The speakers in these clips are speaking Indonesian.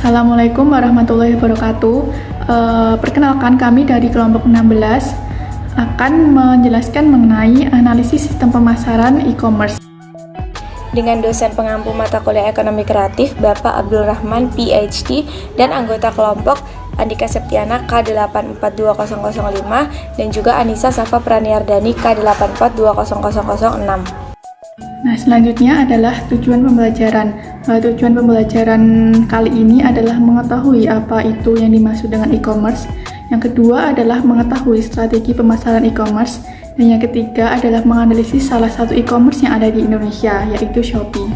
Assalamualaikum warahmatullahi wabarakatuh. Perkenalkan, kami dari kelompok 16 akan menjelaskan mengenai analisis sistem pemasaran e-commerce. Dengan dosen pengampu mata kuliah ekonomi kreatif Bapak Abdul Rahman PhD dan anggota kelompok Andika Septiana K842005 dan juga Anissa Safa Praniardani K84200006. Nah, selanjutnya adalah tujuan pembelajaran. Tujuan pembelajaran kali ini adalah mengetahui apa itu yang dimaksud dengan e-commerce. Yang kedua adalah mengetahui strategi pemasaran e-commerce. Dan yang ketiga adalah menganalisis salah satu e-commerce yang ada di Indonesia, yaitu Shopee.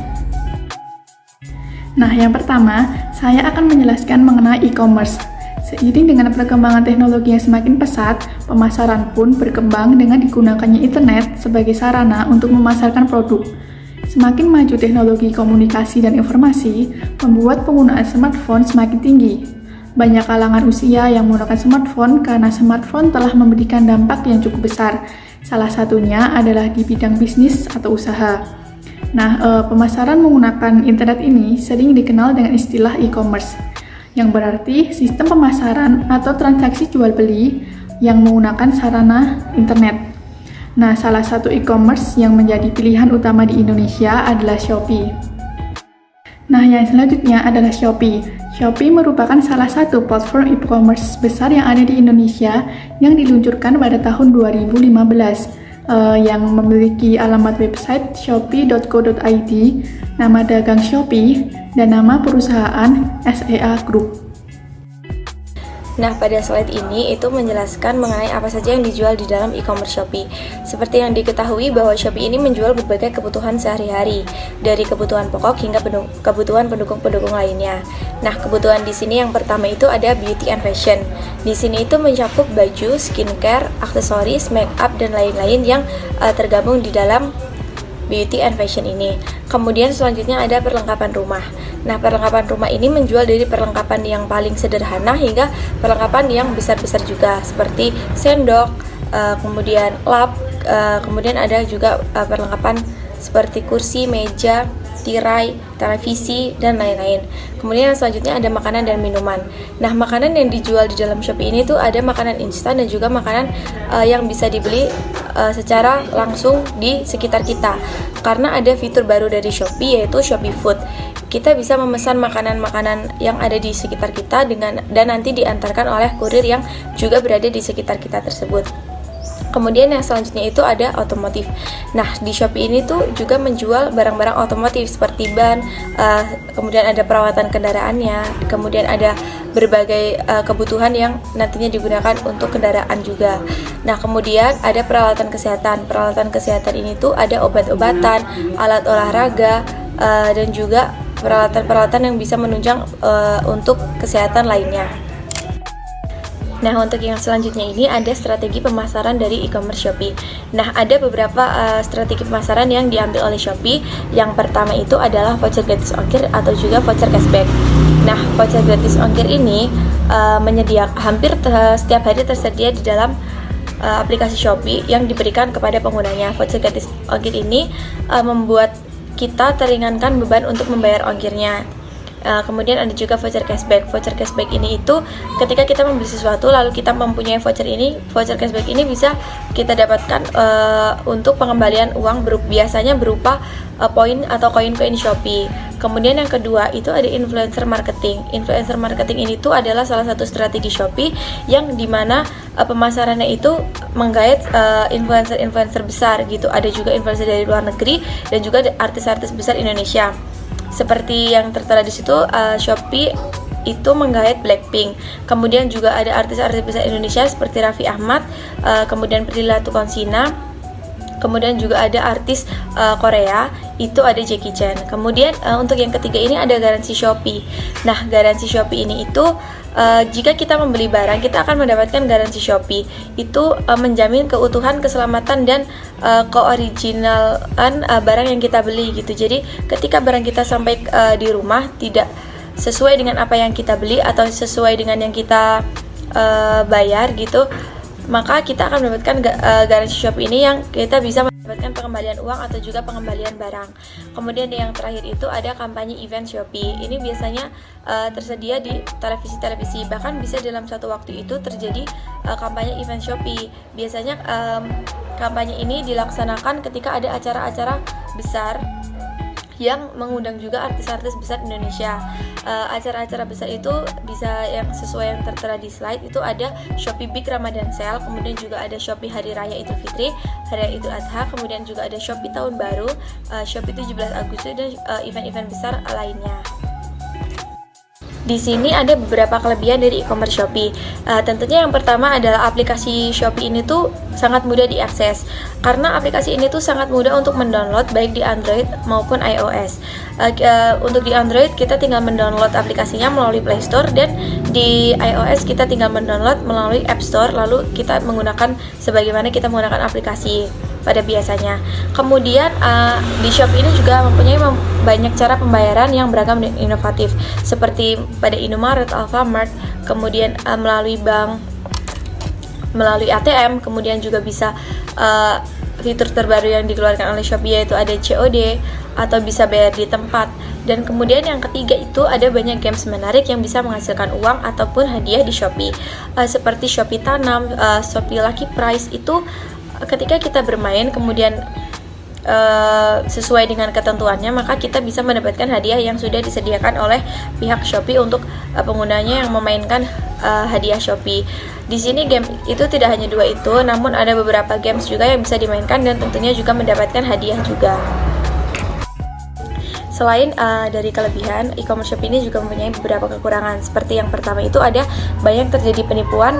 Nah, yang pertama, saya akan menjelaskan mengenai e-commerce. Seiring dengan perkembangan teknologi yang semakin pesat, pemasaran pun berkembang dengan digunakannya internet sebagai sarana untuk memasarkan produk. Semakin maju teknologi komunikasi dan informasi, membuat penggunaan smartphone semakin tinggi. Banyak kalangan usia yang menggunakan smartphone karena smartphone telah memberikan dampak yang cukup besar. Salah satunya adalah di bidang bisnis atau usaha. Nah, pemasaran menggunakan internet ini sering dikenal dengan istilah e-commerce, yang berarti sistem pemasaran atau transaksi jual beli yang menggunakan sarana internet. Nah, salah satu e-commerce yang menjadi pilihan utama di Indonesia adalah Shopee. Nah, yang selanjutnya adalah Shopee. Shopee merupakan salah satu platform e-commerce besar yang ada di Indonesia yang diluncurkan pada tahun 2015, yang memiliki alamat website shopee.co.id, nama dagang Shopee, dan nama perusahaan SEA Group. Nah, pada slide ini itu menjelaskan mengenai apa saja yang dijual di dalam e-commerce Shopee. Seperti yang diketahui bahwa Shopee ini menjual berbagai kebutuhan sehari-hari, dari kebutuhan pokok hingga kebutuhan pendukung-pendukung lainnya. Nah, kebutuhan di sini yang pertama itu ada beauty and fashion. Di sini itu mencakup baju, skincare, aksesoris, make up, dan lain-lain yang tergabung di dalam beauty and fashion ini. Kemudian selanjutnya ada perlengkapan rumah. Nah, perlengkapan rumah ini menjual dari perlengkapan yang paling sederhana hingga perlengkapan yang besar-besar juga, seperti sendok, kemudian lap, kemudian ada juga perlengkapan seperti kursi, meja, tirai, televisi, dan lain-lain. Kemudian selanjutnya ada makanan dan minuman. Nah, makanan yang dijual di dalam Shopee ini tuh ada makanan instan dan juga makanan yang bisa dibeli secara langsung di sekitar kita. Karena ada fitur baru dari Shopee, yaitu Shopee Food. Kita bisa memesan makanan-makanan yang ada di sekitar kita dan nanti diantarkan oleh kurir yang juga berada di sekitar kita tersebut. Kemudian yang selanjutnya itu ada otomotif. Nah, di Shopee ini tuh juga menjual barang-barang otomotif seperti ban, kemudian ada perawatan kendaraannya, kemudian ada berbagai kebutuhan yang nantinya digunakan untuk kendaraan juga. Nah, kemudian ada peralatan kesehatan. Peralatan kesehatan ini tuh ada obat-obatan, alat olahraga, dan juga peralatan-peralatan yang bisa menunjang untuk kesehatan lainnya. Nah, untuk yang selanjutnya ini ada strategi pemasaran dari e-commerce Shopee. Nah, ada beberapa strategi pemasaran yang diambil oleh Shopee. Yang pertama itu adalah voucher gratis ongkir atau juga voucher cashback. Nah, voucher gratis ongkir ini hampir setiap hari tersedia di dalam aplikasi Shopee yang diberikan kepada penggunanya. Voucher gratis ongkir ini membuat kita teringankan beban untuk membayar ongkirnya. Kemudian ada juga voucher cashback. Voucher cashback ini itu ketika kita membeli sesuatu lalu kita mempunyai voucher cashback ini bisa kita dapatkan untuk pengembalian uang biasanya berupa poin atau koin-koin Shopee. Kemudian yang kedua itu ada influencer marketing. Influencer marketing ini tuh adalah salah satu strategi Shopee yang dimana pemasarannya itu menggait influencer-influencer besar gitu. Ada juga influencer dari luar negeri dan juga artis-artis besar Indonesia. Seperti yang tertera di situ, Shopee itu menggait Blackpink. Kemudian juga ada artis-artis besar Indonesia seperti Raffi Ahmad, kemudian Prilly Latuconsina, kemudian juga ada artis Korea, itu ada Jackie Chan. Kemudian untuk yang ketiga ini ada garansi Shopee. Nah, garansi Shopee ini itu jika kita membeli barang, kita akan mendapatkan garansi Shopee. Itu menjamin keutuhan, keselamatan, dan keoriginalan barang yang kita beli gitu. Jadi ketika barang kita sampai di rumah tidak sesuai dengan apa yang kita beli atau sesuai dengan yang kita bayar gitu, maka kita akan mendapatkan garansi Shopee ini yang kita bisa mendapatkan pengembalian uang atau juga pengembalian barang. Kemudian yang terakhir itu ada kampanye event Shopee. Ini biasanya tersedia di televisi-televisi, bahkan bisa dalam satu waktu itu terjadi kampanye event Shopee. Biasanya kampanye ini dilaksanakan ketika ada acara-acara besar yang mengundang juga artis-artis besar Indonesia. Acara-acara besar itu bisa yang sesuai yang tertera di slide itu ada Shopee Big Ramadan Sale, kemudian juga ada Shopee Hari Raya Idul Fitri, Hari Raya Idul Adha, kemudian juga ada Shopee Tahun Baru, Shopee 17 Agustus dan event-event besar lainnya. Di sini ada beberapa kelebihan dari e-commerce Shopee. Tentunya yang pertama adalah aplikasi Shopee ini tuh sangat mudah diakses. Karena aplikasi ini tuh sangat mudah untuk mendownload baik di Android maupun iOS. Untuk di Android kita tinggal mendownload aplikasinya melalui Play Store, dan di iOS kita tinggal mendownload melalui App Store, lalu kita menggunakan sebagaimana kita menggunakan aplikasi pada biasanya. Kemudian di Shopee ini juga mempunyai banyak cara pembayaran yang beragam dan inovatif, seperti pada Indomaret, Alfamart, kemudian melalui bank, melalui ATM, kemudian juga bisa fitur terbaru yang dikeluarkan oleh Shopee yaitu ada COD atau bisa bayar di tempat. Dan kemudian yang ketiga itu ada banyak games menarik yang bisa menghasilkan uang ataupun hadiah di Shopee, seperti Shopee Tanam, Shopee Lucky Prize. Itu ketika kita bermain kemudian sesuai dengan ketentuannya, maka kita bisa mendapatkan hadiah yang sudah disediakan oleh pihak Shopee untuk penggunanya yang memainkan hadiah Shopee. Di sini game itu tidak hanya dua itu, namun ada beberapa games juga yang bisa dimainkan dan tentunya juga mendapatkan hadiah juga. Selain dari kelebihan, e-commerce Shopee ini juga mempunyai beberapa kekurangan. Seperti yang pertama itu ada banyak terjadi penipuan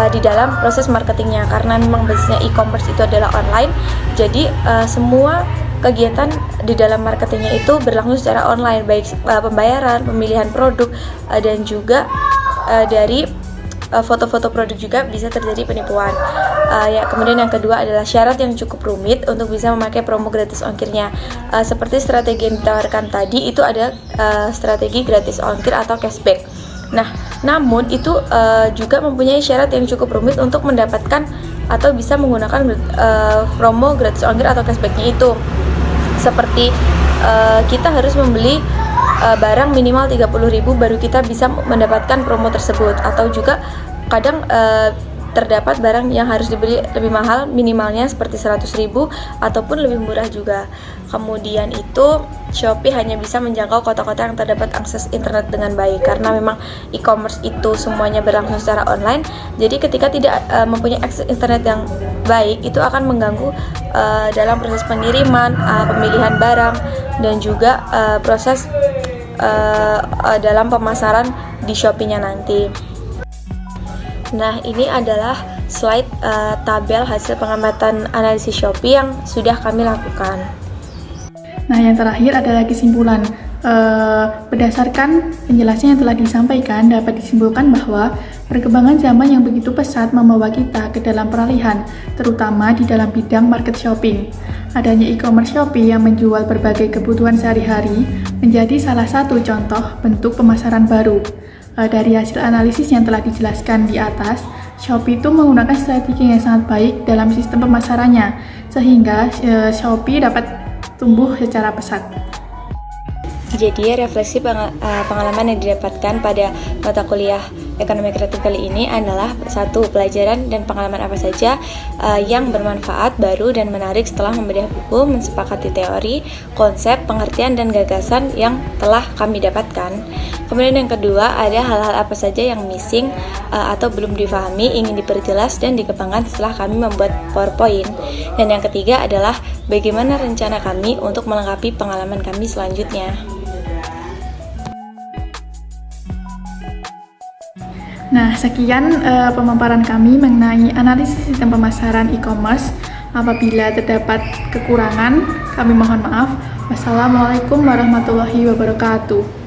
di dalam proses marketingnya, karena memang basisnya e-commerce itu adalah online. Jadi semua kegiatan di dalam marketingnya itu berlangsung secara online, baik pembayaran, pemilihan produk, dan juga dari foto-foto produk juga bisa terjadi penipuan. Kemudian yang kedua adalah syarat yang cukup rumit untuk bisa memakai promo gratis ongkirnya. Seperti strategi yang ditawarkan tadi itu ada strategi gratis ongkir atau cashback. Nah, namun itu juga mempunyai syarat yang cukup rumit untuk mendapatkan atau bisa menggunakan promo gratis ongkir atau cashbacknya itu. Seperti kita harus membeli barang minimal 30.000 baru kita bisa mendapatkan promo tersebut, atau juga kadang terdapat barang yang harus dibeli lebih mahal, minimalnya seperti 100.000 ataupun lebih murah juga. Kemudian itu Shopee hanya bisa menjangkau kota-kota yang terdapat akses internet dengan baik, karena memang e-commerce itu semuanya berlangsung secara online. Jadi ketika tidak mempunyai akses internet yang baik, itu akan mengganggu dalam proses pengiriman, pemilihan barang, dan juga proses dalam pemasaran di Shopee-nya nanti. Nah, ini adalah slide tabel hasil pengamatan analisis Shopee yang sudah kami lakukan. Nah, yang terakhir adalah kesimpulan. Berdasarkan penjelasan yang telah disampaikan, dapat disimpulkan bahwa perkembangan zaman yang begitu pesat membawa kita ke dalam peralihan, terutama di dalam bidang market shopping. Adanya e-commerce Shopee yang menjual berbagai kebutuhan sehari-hari menjadi salah satu contoh bentuk pemasaran baru. Dari hasil analisis yang telah dijelaskan di atas, Shopee itu menggunakan strategi yang sangat baik dalam sistem pemasarannya, sehingga Shopee dapat tumbuh secara pesat. Jadi refleksi pengalaman yang didapatkan pada mata kuliah ekonomi kreatif kali ini adalah satu, pelajaran dan pengalaman apa saja yang bermanfaat, baru, dan menarik setelah membedah buku, mensepakati teori, konsep, pengertian, dan gagasan yang telah kami dapatkan. Kemudian yang kedua, ada hal-hal apa saja yang missing atau belum difahami, ingin diperjelas dan dikembangkan setelah kami membuat PowerPoint. Dan yang ketiga adalah bagaimana rencana kami untuk melengkapi pengalaman kami selanjutnya. Nah, sekian pemaparan kami mengenai analisis sistem pemasaran e-commerce. Apabila terdapat kekurangan, kami mohon maaf. Wassalamualaikum warahmatullahi wabarakatuh.